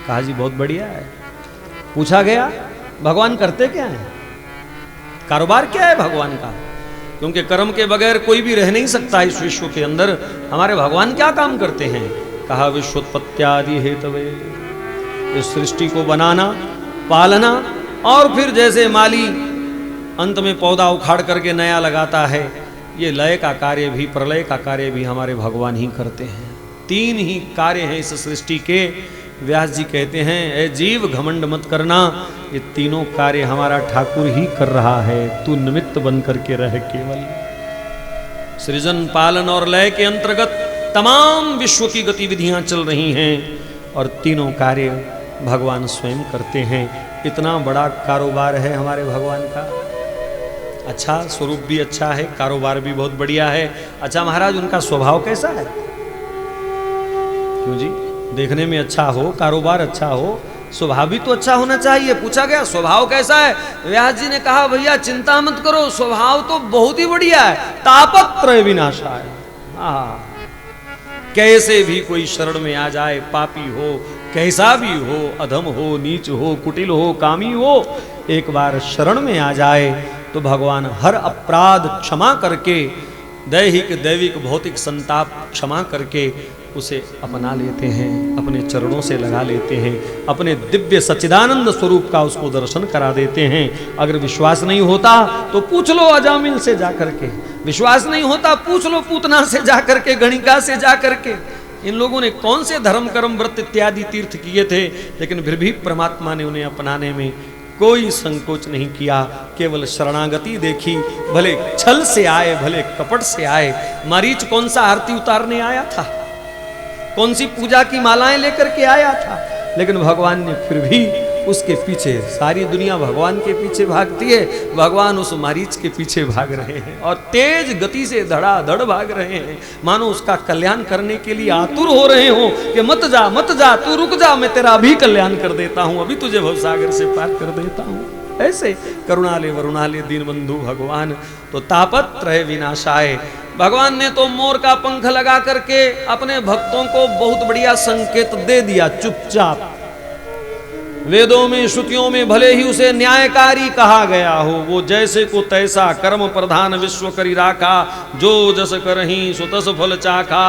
कहा जी बहुत बढ़िया है। पूछा गया भगवान करते क्या है, कारोबार क्या है भगवान का, क्योंकि कर्म के बगैर कोई भी रह नहीं सकता इस विश्व के अंदर। हमारे भगवान क्या काम करते हैं। कहा विश्वोत्पत्त्यादि हेतवे, इस सृष्टि को बनाना, पालना, और फिर जैसे माली अंत में पौधा उखाड़ करके नया लगाता है, ये लय का कार्य भी, प्रलय का कार्य भी हमारे भगवान ही करते हैं। तीन ही कार्य हैं इस सृष्टि के। व्यास जी कहते हैं, ए जीव घमंड मत करना, ये तीनों कार्य हमारा ठाकुर ही कर रहा है, तू निमित्त बन करके रह केवल। सृजन, पालन और लय के अंतर्गत तमाम विश्व की गतिविधियां चल रही हैं और तीनों कार्य भगवान स्वयं करते हैं। इतना बड़ा कारोबार है हमारे भगवान का। अच्छा, स्वरूप भी अच्छा है, कारोबार भी बहुत बढ़िया है। अच्छा महाराज, उनका स्वभाव कैसा है। क्यों जी, देखने में अच्छा हो, कारोबार अच्छा हो, स्वभाव भी तो अच्छा होना चाहिए। पूछा गया स्वभाव कैसा है। व्यास जी ने कहा भैया चिंता मत करो, स्वभाव तो बहुत ही बढ़िया है। तापत्रय विनाशाय, कैसे भी कोई शरण में आ जाए, पापी हो, कैसा भी हो, अधम हो, नीच हो, कुटिल हो, कामी हो, एक बार शरण में आ जाए तो भगवान हर अपराध क्षमा करके, दैहिक दैविक भौतिक संताप क्षमा करके उसे अपना लेते हैं, अपने चरणों से लगा लेते हैं, अपने दिव्य सच्चिदानंद स्वरूप का उसको दर्शन करा देते हैं। अगर विश्वास नहीं होता तो पूछ लो अजामिल से जाकर के, विश्वास नहीं होता पूछ लो पूतना से जाकर के, गणिका से जाकर के। इन लोगों ने कौन से धर्म कर्म व्रत इत्यादि तीर्थ किए थे, लेकिन फिर भी परमात्मा ने उन्हें अपनाने में कोई संकोच नहीं किया, केवल शरणागति देखी। भले छल से आए, भले कपट से आए। मरीच कौन सा आरती उतारने आया था, कौन सी पूजा की मालाएं लेकर के आया था, लेकिन भगवान ने फिर भी उसके पीछे, सारी दुनिया भगवान के पीछे भागती है, भगवान उस मरीच के पीछे भाग रहे हैं और तेज गति से धड़ाधड़ भाग रहे हैं, मानो उसका कल्याण करने के लिए आतुर हो रहे हो कि मत जा मत जा, तू रुक जा, मैं तेरा अभी कल्याण कर देता हूं, अभी तुझे भवसागर से पार कर देता हूं। ऐसे करुणाले वरुणाले दीनबंधु भगवान। तो तापत्रय विनाशाय, भगवान ने तो मोर का पंख लगा करके अपने भक्तों को बहुत बढ़िया संकेत दे दिया। चुपचाप, वेदों में श्रुतियों में भले ही उसे न्यायकारी कहा गया हो, वो जैसे को तैसा कर्म प्रधान विश्व करी राखा, जो जस करही सो तस फल चाखा,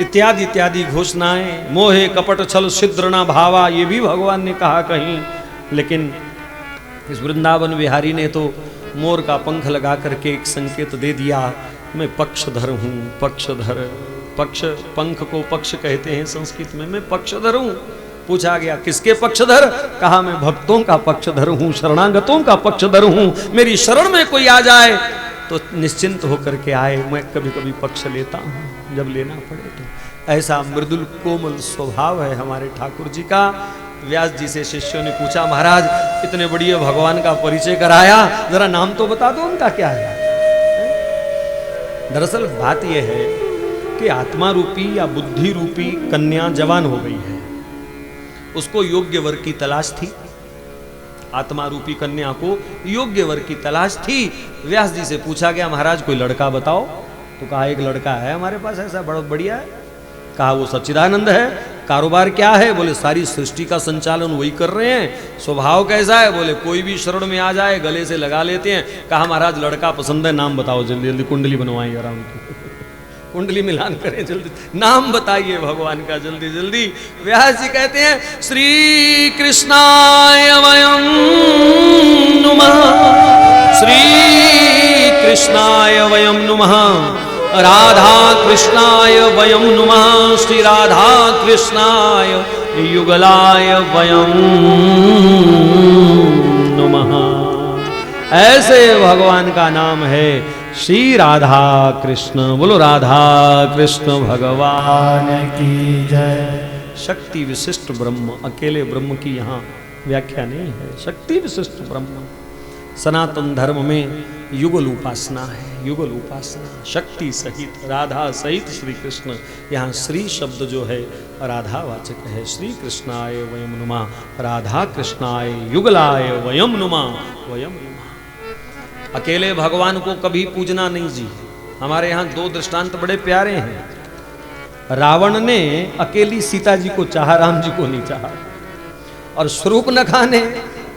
इत्यादि इत्यादि घोषणाएं। मोहे कपट छल छिद्र न भावा, ये भी भगवान ने कहा कहीं। लेकिन इस वृंदावन विहारी ने तो मोर का पंख लगा करके एक संकेत दे दिया, मैं पक्षधर हूं। पक्षधर, पक्ष, पंख को पक्ष कहते हैं संस्कृत में। मैं पक्षधर हूं। पूछा गया किसके पक्षधर, कहा मैं भक्तों का पक्षधर हूं, शरणागतों का पक्षधर हूं। मेरी शरण में कोई आ जाए तो निश्चिंत होकर के आए, मैं कभी कभी पक्ष लेता हूं जब लेना पड़े तो। ऐसा मृदुल कोमल स्वभाव है हमारे ठाकुर जी का। व्यास जी से शिष्यों ने पूछा, महाराज इतने बढ़िया भगवान का परिचय कराया, जरा नाम तो बता दो उनका क्या है। दरअसल बात यह है कि आत्मा रूपी या बुद्धि रूपी कन्या जवान हो गई है, उसको योग्य वर की तलाश थी। आत्मा रूपी कन्या को योग्य वर की तलाश थी। व्यास जी से पूछा गया, महाराज कोई लड़का बताओ। तो कहा एक लड़का है हमारे पास, ऐसा बड़ा बढ़िया है। कहा वो सच्चिदानंद है। कारोबार क्या है, बोले सारी सृष्टि का संचालन वही कर रहे हैं। स्वभाव कैसा है, बोले कोई भी शरण में आ जाए गले से लगा लेते हैं। कहा महाराज लड़का पसंद है, नाम बताओ जल्दी जल्दी, कुंडली बनवाइए आराम की, कुंडली मिलान करें जल्दी, नाम बताइए भगवान का जल्दी जल्दी। व्यास जी कहते हैं, श्री कृष्णाय वयं नुमः, श्री कृष्णाय वयं नुमः, राधा कृष्णाय वयं नुमः, श्री राधा कृष्णाय युगलाय वयं नुमः। ऐसे भगवान का नाम है श्री राधा कृष्ण। बोलो राधा कृष्ण भगवान की जय। शक्ति विशिष्ट ब्रह्म, अकेले ब्रह्म की यहाँ व्याख्या नहीं है, शक्ति विशिष्ट ब्रह्म। सनातन धर्म में युगल उपासना है, युगल उपासना, शक्ति सहित, राधा सहित श्री कृष्ण। यहाँ श्री शब्द जो है राधावाचक है। श्री कृष्णाय वयं नुमा, राधा कृष्णाय युगलाय वयं नुमा, वयं नुमा। अकेले भगवान को कभी पूजना नहीं जी। हमारे यहाँ दो दृष्टांत बड़े प्यारे हैं। रावण ने अकेली सीता जी को चाहा, राम जी को नहीं चाहा। और शूर्पणखा ने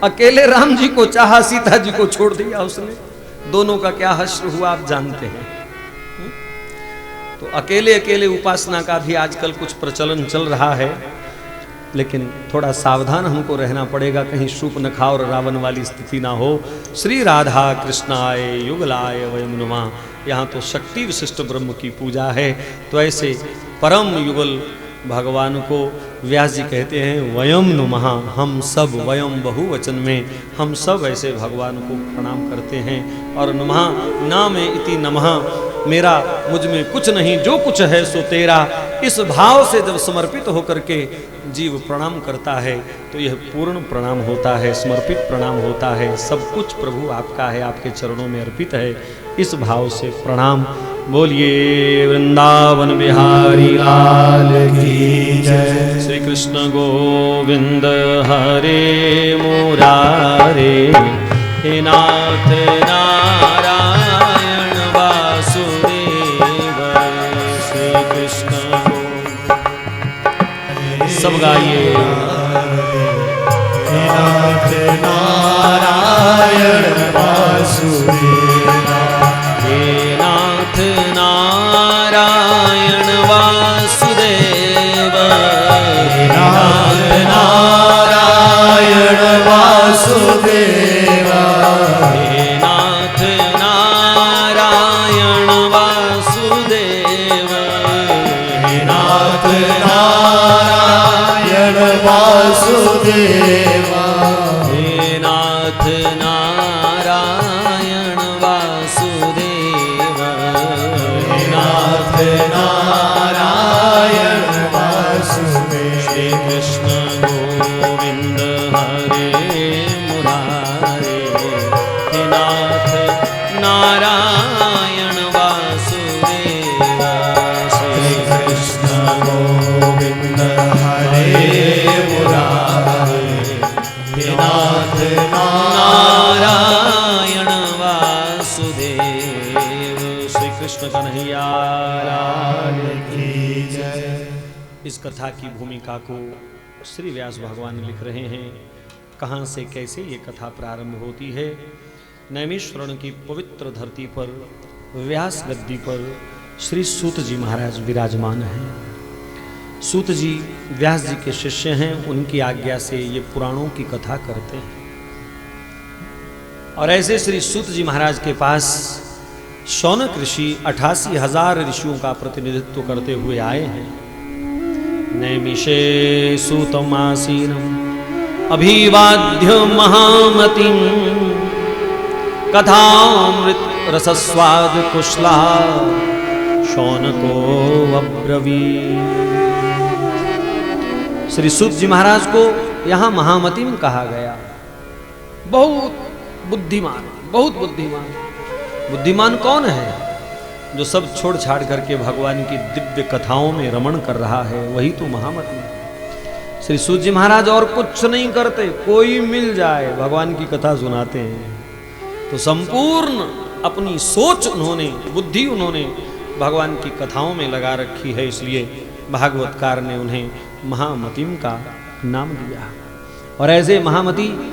अकेले राम जी को चाहा, सीता जी को छोड़ दिया उसने। दोनों का क्या हश्र हुआ आप जानते हैं। तो अकेले अकेले उपासना का भी आजकल कुछ प्रचलन चल रहा है, लेकिन थोड़ा सावधान हमको रहना पड़ेगा, कहीं शूर्पणखा और रावण वाली स्थिति ना हो। श्री राधा कृष्णाय युगलाय वयं नुमा, यहाँ तो शक्ति विशिष्ट ब्रह्म की पूजा है। तो ऐसे परम युगल भगवान को व्यास जी कहते हैं वयम नुमः, हम सब, वयम बहुवचन में, हम सब ऐसे भगवान को प्रणाम करते हैं। और नुमः नाम इति नमः, मेरा मुझ में कुछ नहीं, जो कुछ है सो तेरा, इस भाव से जब समर्पित होकर के जीव प्रणाम करता है तो यह पूर्ण प्रणाम होता है, समर्पित प्रणाम होता है। सब कुछ प्रभु आपका है, आपके चरणों में अर्पित है, इस भाव से प्रणाम। बोलिए वृंदावन बिहारी लाल की जय। श्री कृष्ण गोविंद हरे मुरारे, हे नाथ नारायण वासुदेव। श्री कृष्ण सब गाइए। हे नाथ नारायण वासुदेव, हे नाथ नारायण वासुदेव, हे नाथ नारायण वासुदेव, हे नाथ नारायण वासुदेव, हे नाथ नारायण वासुदेव, हे नाथ नारायण वासुदेव, हे नाथ नारायण वासुदेव। श्री कृष्ण गोविंद हरे मुरारे, हे नाथ नारायण वासुदेव। श्री कृष्ण गोविंद हरे मुरारे, हे नाथ नारायण वासुदेव। श्री कृष्ण कन्हैया लाल की जय। इस कथा की भूमिका को श्री व्यास भगवान लिख रहे हैं। कहाँ से कैसे ये कथा प्रारंभ होती है। नैमिषारण्य की पवित्र धरती पर व्यास गद्दी पर श्री सूत जी महाराज विराजमान हैं। सूत जी व्यास जी के शिष्य हैं, उनकी आज्ञा से ये पुराणों की कथा करते हैं। और ऐसे श्री सूत जी महाराज के पास शौनक ऋषि 88,000 ऋषियों का प्रतिनिधित्व करते हुए आए हैं। नैमिषे सूतमासीनम् अभिवाद्य महामतिं, कथामृत रसस्वाद कुशला शौनको अब्रवीत्। श्री सूत जी महाराज को यहाँ महामतिम कहा गया। बहुत बुद्धिमान, बहुत बुद्धिमान। बुद्धिमान कौन है? जो सब छोड़ छाड़ करके भगवान की दिव्य कथाओं में रमण कर रहा है, वही तो महामती है। श्री सूत जी महाराज और कुछ नहीं करते, कोई मिल जाए भगवान की कथा सुनाते हैं। तो संपूर्ण अपनी सोच उन्होंने, बुद्धि उन्होंने भगवान की कथाओं में लगा रखी है, इसलिए भागवतकार ने उन्हें महामतिम का नाम दिया। और ऐसे महामती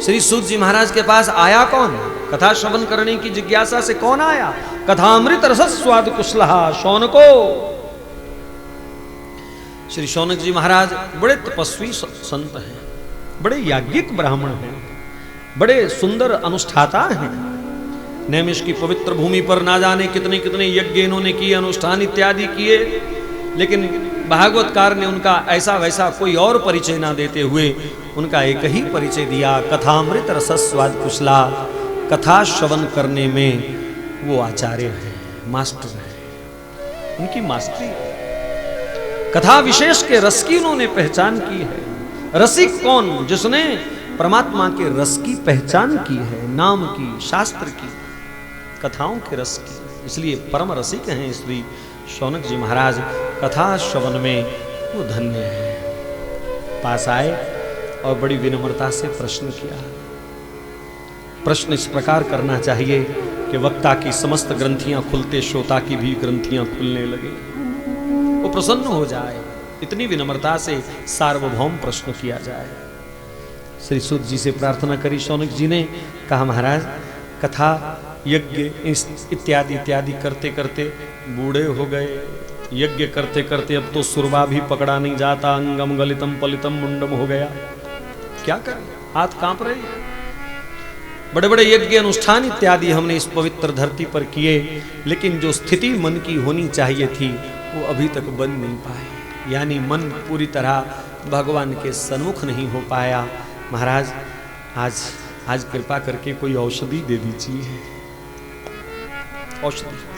श्री सूत जी महाराज के पास आया कौन? कथा श्रवण करने की जिज्ञासा से कौन आया? कथामृत रसस्वाद कुशलहा शौनको। श्री शौनक जी महाराज बड़े तपस्वी संत हैं, बड़े याज्ञिक ब्राह्मण हैं, बड़े सुंदर अनुष्ठाता हैं। नैमिष की पवित्र भूमि पर ना जाने कितने कितने यज्ञ इन्होंने किए, अनुष्ठान इत्यादि किए, लेकिन भागवतकार ने उनका ऐसा वैसा कोई और परिचय ना देते हुए उनका एक ही परिचय दिया, कथामृत रसस्वाद कुशला। कथा श्रवण करने में वो आचार्य हैं, मास्टर हैं, उनकी मास्टरी। कथा विशेष के रस की उन्होंने पहचान की है। रसिक कौन? जिसने परमात्मा के रस की पहचान की है, नाम की, शास्त्र की, कथाओं के रस की। इसलिए परम रसिक हैं श्री शौनक जी महाराज। कथा श्रवण में वो धन्य है। पास आए और बड़ी विनम्रता से प्रश्न किया। प्रश्न इस प्रकार करना चाहिए कि वक्ता की समस्त ग्रंथियां खुलते श्रोता की भी ग्रंथियां खुलने लगे। वो प्रसन्न हो जाए, इतनी विनम्रता से सार्वभौम प्रश्न किया जाए। श्री सूत जी से प्रार्थना करी शौनक जी ने, कहा महाराज कथा यज्ञ इत्यादि इत्यादि करते करते बूढ़े हो गए, यज्ञ करते करते अब तो सुरबा भी पकड़ा नहीं जाता, अंगम गलितम पलितम मुंडम हो गया, क्या करें, हाथ कांप रहे। बड़े बड़े यज्ञ अनुष्ठान इत्यादि हमने इस पवित्र धरती पर किए, लेकिन जो स्थिति मन की होनी चाहिए थी वो अभी तक बन नहीं पाए, यानी मन पूरी तरह भगवान के सन्मुख नहीं हो पाया। महाराज आज कृपा करके कोई औषधि दे दीजिए, औषधि।